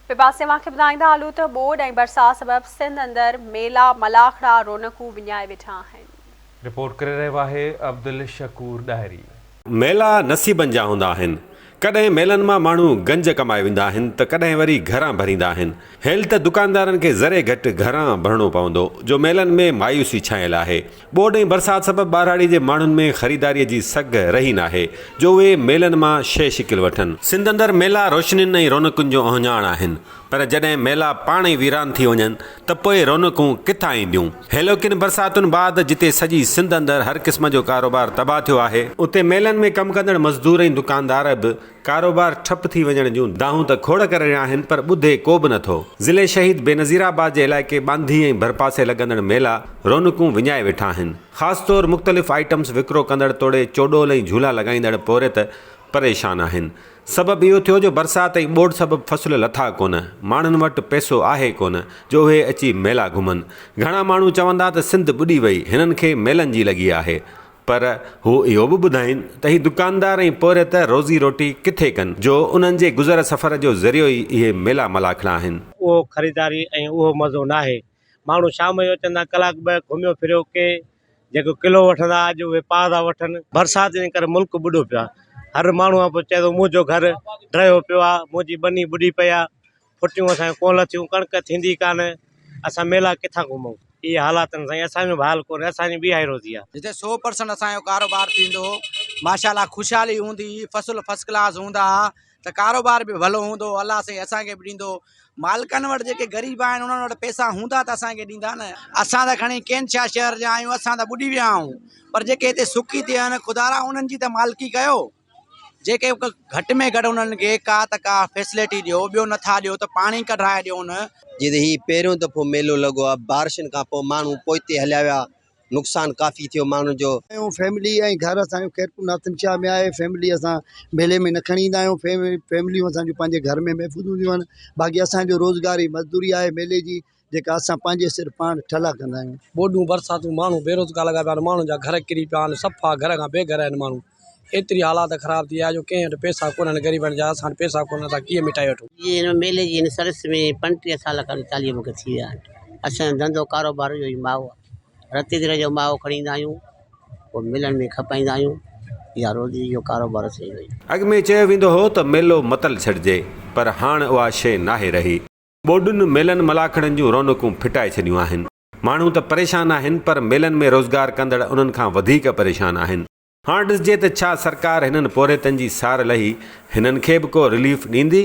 पिपासे मां खे ॿुधाईंदा हलूं त ॿोॾ ऐं बरसाति सबबि सिंध अंदरि मेला मलाखड़ा रौनकूं विञाए वेठा आहिनि। रिपोर्ट करे रहियो आहे अब्दुल शकूर डायरी। मेला नसीबनि जा हूंदा आहिनि। कॾहिं मेलनि मां माण्हू गंज कमाए वेंदा आहिनि त कॾहिं वरी घरां भरींदा आहिनि। हेल त दुकानदारनि खे ज़रे घटि घरां भरणो पवंदो जो मेलनि में मायूसी छायल आहे। ॿोॾ ऐं बरसाति सबबि ॿारहाड़ी जे माण्हुनि में ख़रीदारीअ जी सघ रही नाहे जो उहे मेलनि मां शइ शिकिल वठनि। सिंध अंदरि मेला रोशनियुनि ऐं रौनकुनि जो अहंजाण आहिनि, पर जॾहिं मेला पाण ई वीरान थी वञनि त पोइ रौनकूं किथां ईंदियूं। हेलोकिन बरसातुनि बाद जिते सॼी सिंध अंदरि हर क़िस्म जो कारोबार तबाह थियो आहे, उते मेलनि में कमु कंदड़ मज़दूर ऐं दुकानदार बि कारोबार ठप थी वञण जूं दाहूं त खोड़ करे रहिया आहिनि, पर ॿुधे को बि नथो। ज़िले शहीद बेनज़ीराबाद जे इलाइक़े बांधी ऐं भरपासे लॻंदड़ मेला रौनकूं विञाए वेठा आहिनि। ख़ासि तौरु मुख़्तलिफ़ आइटम्स विकिरो कंदड़ तोड़े चोडोल ऐं झूला लॻाईंदड़ पोरे त परेशान आहिनि। सबबु इहो थियो जो बरसाति ऐं ॿोॾ सबबु फ़सुल लथा कोन, माण्हुनि वटि पैसो आहे कोन जो उहे अची मेला घुमनि। घणा माण्हू चवंदा त सिंध ॿुॾी वई, हिननि खे मेलनि जी लॻी आहे, पर हू इहो बि ॿुधाइनि त ही दुकानदार ऐं पोरे त रोज़ी रोटी किथे कनि जो उन्हनि जे गुज़र सफ़र जो ज़रियो ई इहे मेला मलाखड़ा आहिनि। उहो ख़रीदारी ऐं उहो मज़ो न आहे। माण्हू शाम जो चवंदा कलाक ॿ घुमियो फिरियो, के जेको किलो वठंदा अॼु उहे पाव था वठनि। बरसाति जे करे मुल्क ॿुॾो पियो आहे। हर माण्हू आहे पोइ चए थो मुंहिंजो घर ड्रहियो पियो आहे, मुंहिंजी बनी ॿुॾी पई आहे, फुटियूं असांजो कोल थियूं, कणिक थींदी कान, असां मेला किथां घुमूं। इहे हालातनि सां असांजो बि हाल कोन्हे, असांजी बि हाई रोज़ी आहे। जिते 100% असांजो कारोबार थींदो, माशाल्लाह ख़ुशहाली हूंदी, फ़सुल फर्स्ट क्लास हूंदा त कारोबार बि भलो हूंदो, अलाह साईं असांखे बि ॾींदो। मालिकनि वटि जेके ग़रीब आहिनि उन्हनि वटि पैसा हूंदा त असांखे ॾींदा न। असां त खणी केनशा शहर जा आहियूं, असां त ॿुॾी विया आहियूं, पर जेके हिते सुखी थिया आहिनि ख़ुदारा उन्हनि जी त मालिकी कयो। जेके घटि में घटि उन्हनि खे का त का फैसिलिटी ॾियो, ॿियो नथा ॾियो त पाणी कढाए ॾियो न। जिते ही पहिरियों दफ़ो मेलो लॻो आहे, बारिशनि खां पोइ माण्हू पोइते हलिया विया, नुक़सान काफ़ी थियो माण्हुनि जो। फैमिली ऐं घर असांजो खैरपुर नाथनशाह में आहे। फैमिली असां मेले में न खणी ईंदा आहियूं, फैमिलियूं असांजूं पंहिंजे घर में महफ़ूज़ हूंदियूं आहिनि। बाक़ी असांजो रोज़गारी मज़दूरी आहे मेले जी, जेका असां पंहिंजे सिर पाण ठला कंदा आहियूं। ॿोॾूं बरसातूं माण्हू बेरोज़गार लॻा पिया आहिनि, माण्हुनि जा घर किरी पिया आहिनि, सफ़ा घर खां बेघर आहिनि माण्हू। एतिरी हालात ख़राब थी आहे जो कंहिं वटि पैसा कोन्हनि, ग़रीबनि जा। असां पैसा कोन था कीअं मिटाए वठूं। ये मेले जी सर्विस में 35 साल खनि 40 मूंखे थी विया आहिनि। असांजो धंधो कारोबार जो ई माओ आहे। रती दिर जो माओ खणी ईंदा आहियूं, पोइ मिलनि में खपाईंदा आहियूं, या रोज़ी जो कारोबार सही हुई। अॻु में चयो वेंदो हो त मेलो मतल छॾिजे, पर हाणे उहा शइ नाहे रही। ॿोॾुनि मेलनि मलाखड़नि जूं रौनकूं फिटाए छॾियूं आहिनि। माण्हू त परेशान आहिनि, पर मेलनि में रोज़गार कंदड़ उन्हनि खां वधीक परेशान आहिनि। हाणे ॾिसिजे त छा सरकार हिननि पोरेतनि जी सार लही हिननि खे बि को रिलीफ ॾींदी।